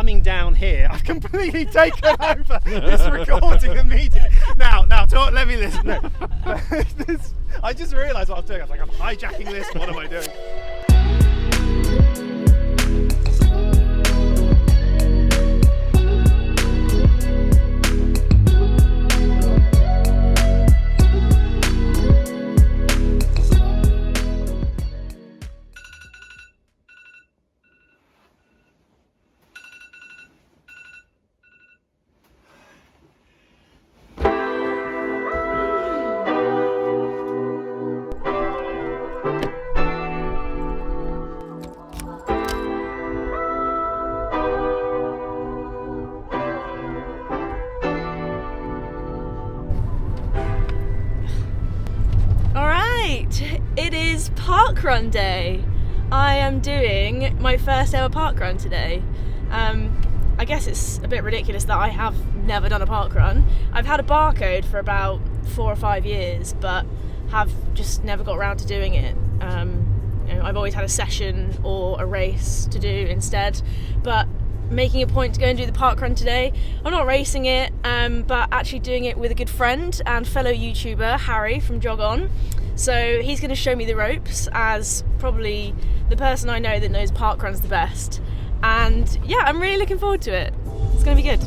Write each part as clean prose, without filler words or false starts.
coming down here, I've completely taken over this recording immediately. Now, let me listen. No. I just realised what I was doing. I was like, I'm hijacking this. What am I doing? It is Parkrun day. I am doing my first ever parkrun today. I guess it's a bit ridiculous that I have never done a parkrun. I've had a barcode for about 4 or 5 years, but have just never got around to doing it. You know, I've always had a session or a race to do instead, but making a point to go and do the parkrun today. I'm not racing it, but actually doing it with a good friend and fellow YouTuber, Harry from Jog On. So he's going to show me the ropes as probably the person I know that knows parkruns the best. And yeah, I'm really looking forward to it. It's going to be good.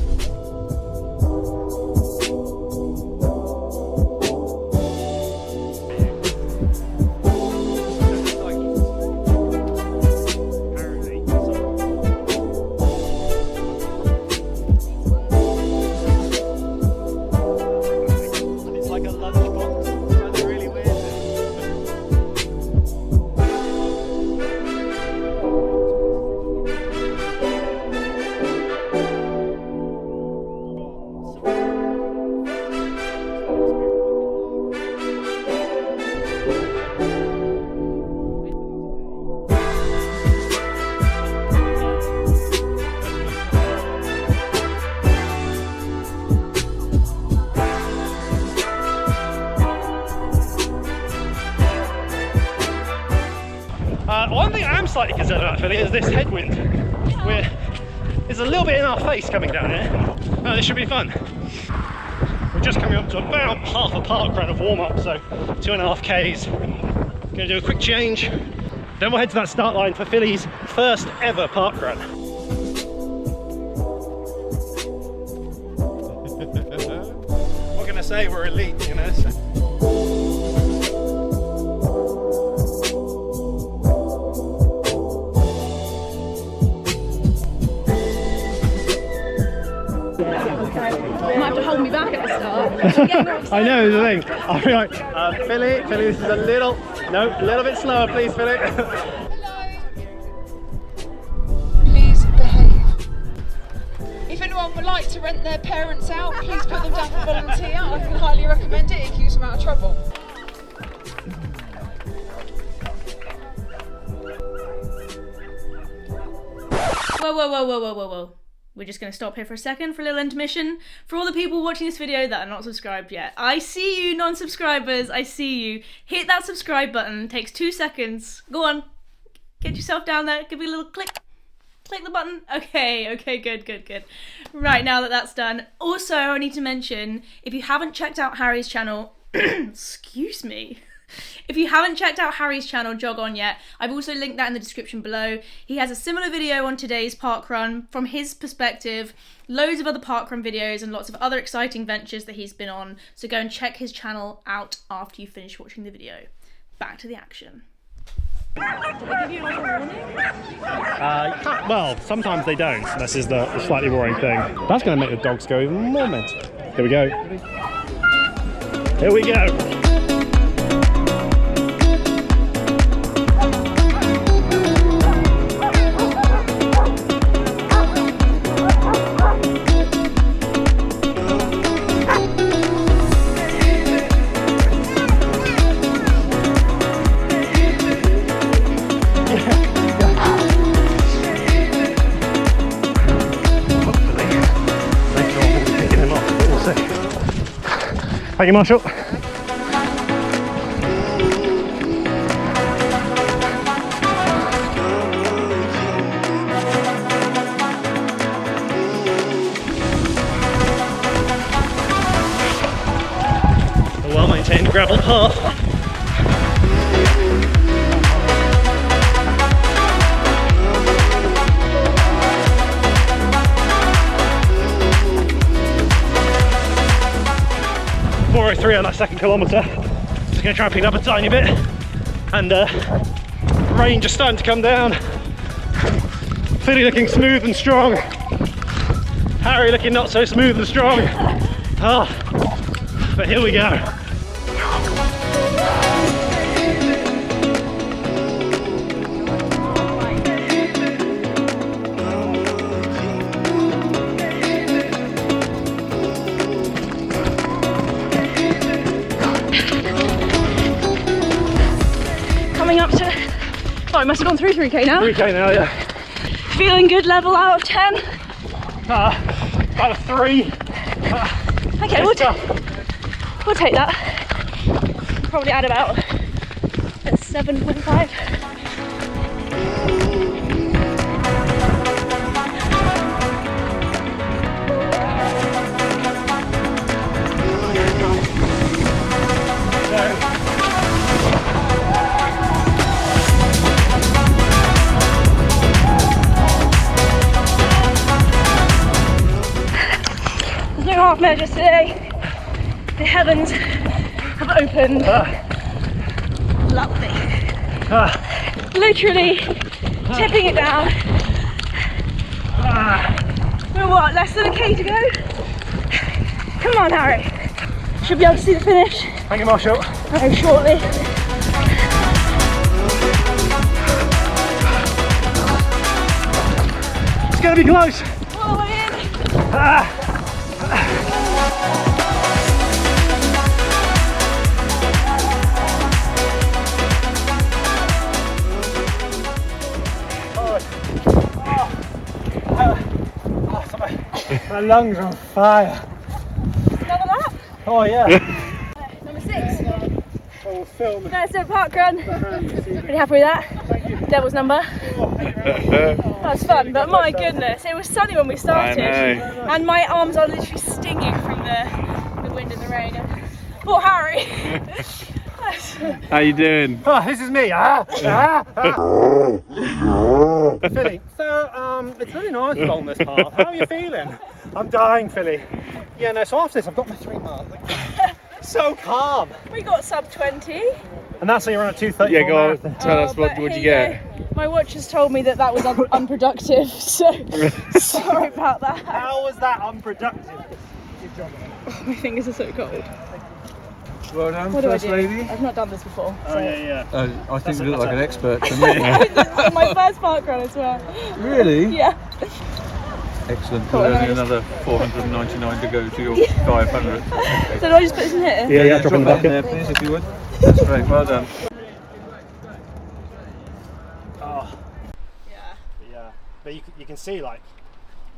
One thing I am slightly concerned about, Philly, is this headwind. There's a little bit in our face coming down here. No, this should be fun. We're just coming up to about half a parkrun of warm-up, so 2.5 Ks. Gonna do a quick change. Then we'll head to that start line for Philly's first ever parkrun. What can I say? We're elite, you know. So. You might have to hold me back at the start. I know, the thing. I'll be like, Philly, this is a little bit slower, please, Philly. Hello. Please behave. If anyone would like to rent their parents out, please put them down for volunteer. I can highly recommend it. It keeps them out of trouble. Whoa. We're just going to stop here for a second for a little intermission. For all the people watching this video that are not subscribed yet, I see you non-subscribers, I see you. Hit that subscribe button, it takes 2 seconds. Go on, get yourself down there, give me a little click. Click the button. Okay, good. Right, now that that's done. Also, I need to mention, if you haven't checked out Harry's channel, excuse me. If you haven't checked out Harry's channel, Jog On, yet, I've also linked that in the description below. He has a similar video on today's parkrun from his perspective, loads of other parkrun videos and lots of other exciting ventures that he's been on, so go and check his channel out after you finish watching the video. Back to the action. Did they give you like a warning? Well, sometimes they don't. This is the slightly worrying thing. That's going to make the dogs go even more mental. Here we go. Here we go. Thank you, Marshall. gravel path. .403 on that second kilometre. Just going to try and pick it up a tiny bit. And rain just starting to come down. Philly looking smooth and strong. Harry looking not so smooth and strong. Oh, but here we go. Coming up to, oh, I must have gone through 3k now. 3k now, yeah. Feeling good, level out of 10. About a 3. Okay, we'll take that. Probably add about 7.5. There's no half measures today. The heavens have opened. Lovely. Literally tipping it down. We're what, less than a K to go? Come on, Harry. Should be able to see the finish. Thank you, Marshall. Very shortly. It's going to be close. All the way in. My lungs are on fire. Another lap. Oh yeah. Number 6. Oh, film. First ever parkrun. Pretty happy with that. Devil's number. That was fun, but my goodness, it was sunny when we started, and my arms are literally stinging from the wind and the rain. Poor Harry. How you doing? Oh, this is me. Philly, so it's really nice along this path. How are you feeling? I'm dying, Philly. Yeah, no, so after this I've got my 3 miles. So calm. We got sub 20. And that's how you run a 2:34 Yeah, go on, marathon. tell us what you get. My watch has told me that was unproductive, so sorry about that. How was that unproductive? My fingers are so cold. Well done, What do I first do? lady. I've not done this before. Oh, So. yeah. I think you look like an expert to me. My first parkrun as well. Really? Yeah. Excellent. Cool, There's only nice. another 499 to go to your 500. So do I just put this in here? Yeah, drop in the that bucket. there, please, if you would. That's great. Well done. Oh. Yeah. But you can see, like,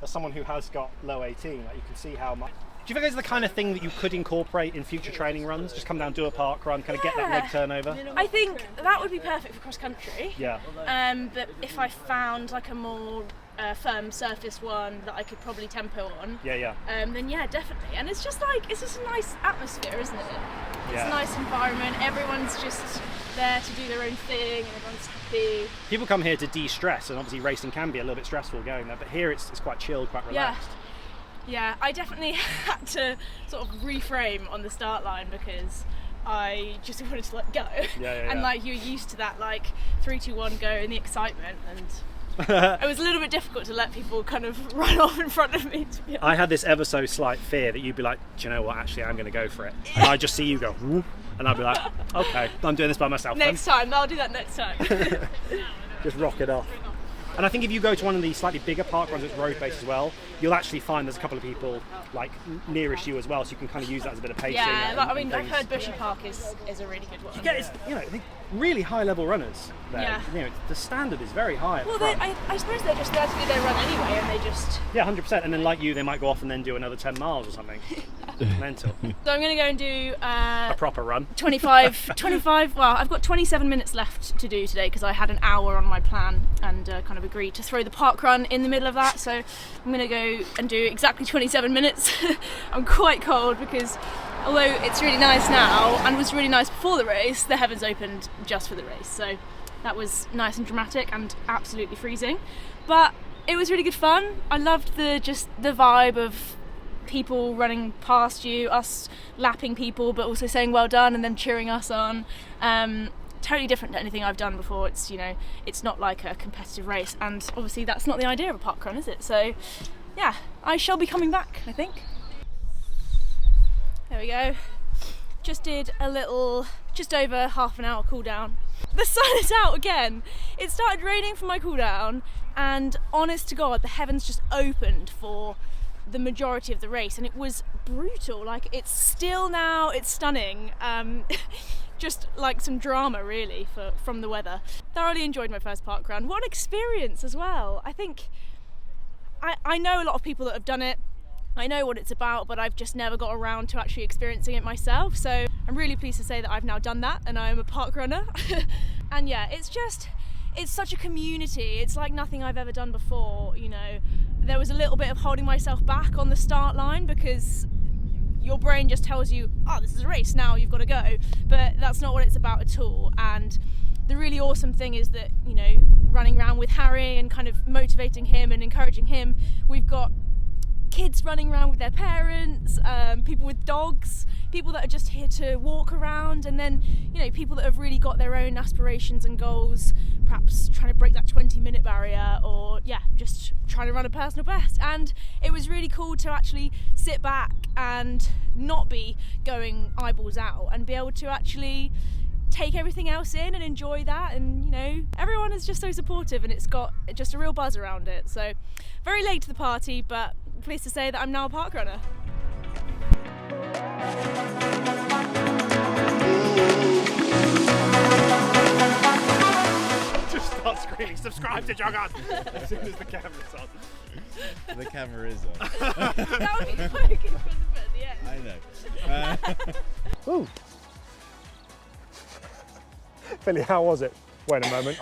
as someone who has got low 18, like, you can see how much. Do you think those are the kind of thing that you could incorporate in future training runs? Just come down, do a park run, kind of get that leg turnover? I think that would be perfect for cross country. Yeah. But if I found like a more firm surface one that I could probably tempo on, Yeah. then yeah, definitely. And it's just a nice atmosphere, isn't it? It's Yeah. a nice environment. Everyone's just there to do their own thing, and everyone's happy. People come here to de-stress, and obviously racing can be a little bit stressful going there, but here it's quite chilled, quite relaxed. Yeah, I definitely had to sort of reframe on the start line because I just wanted to let go. And like you're used to that like 3, 2, 1 go and the excitement, and it was a little bit difficult to let people kind of run off in front of me, to be honest. I had this ever so slight fear that you'd be like, do you know what, actually I'm going to go for it. And I'd just see you go, whoop, and I'd be like, okay, I'm doing this by myself Next time, I'll do that next time. Just rock it off. And I think if you go to one of these slightly bigger park runs that's road based as well, you'll actually find there's a couple of people like nearest you as well, so you can kind of use that as a bit of pacing. Yeah, and I mean, I've things. heard Bushy Park is a really good one. Yeah, it's, you know, really high-level runners there. Yeah. You know, the standard is very high at Well, the front. I suppose they're just there to do their run anyway, and they just... Yeah, 100%. And then like you, they might go off and then do another 10 miles or something. Mental. So I'm going to go and do A proper run. 25, well, I've got 27 minutes left to do today because I had an hour on my plan and kind of agreed to throw the park run in the middle of that. So I'm going to go and do exactly 27 minutes. I'm quite cold because although it's really nice now and was really nice before the race, the heavens opened just for the race. So that was nice and dramatic and absolutely freezing. But it was really good fun. I loved the vibe of people running past you, us lapping people but also saying well done and then cheering us on. Totally different to anything I've done before. It's, you know, it's not like a competitive race, and obviously that's not the idea of a parkrun, is it? So yeah, I shall be coming back, I think. There we go. Just did a little, just over half an hour cool down. The sun is out again. It started raining for my cool down, and honest to God, the heavens just opened for the majority of the race, and it was brutal. Like, it's still now, it's stunning. Just like some drama really from the weather. Thoroughly enjoyed my first parkrun. What an experience as well. I think I know a lot of people that have done it. I know what it's about, but I've just never got around to actually experiencing it myself. So I'm really pleased to say that I've now done that and I am a parkrunner. And yeah, it's such a community. It's like nothing I've ever done before, you know. There was a little bit of holding myself back on the start line because your brain just tells you, oh, this is a race, now you've got to go. But that's not what it's about at all. And the really awesome thing is that, you know, running around with Harry and kind of motivating him and encouraging him, we've got kids running around with their parents, people with dogs, people that are just here to walk around, and then, you know, people that have really got their own aspirations and goals, perhaps trying to break that 20-minute barrier, or yeah, just trying to run a personal best. And it was really cool to actually sit back and not be going eyeballs out and be able to actually take everything else in and enjoy that. And, you know, everyone is just so supportive and it's got just a real buzz around it. So very late to the party, but pleased to say that I'm now a parkrunner. Just start screaming, subscribe to Jog On as soon as the camera's on. The camera is on. That would be quite good for the end. I know. Ooh. Philly, how was it? Wait a moment.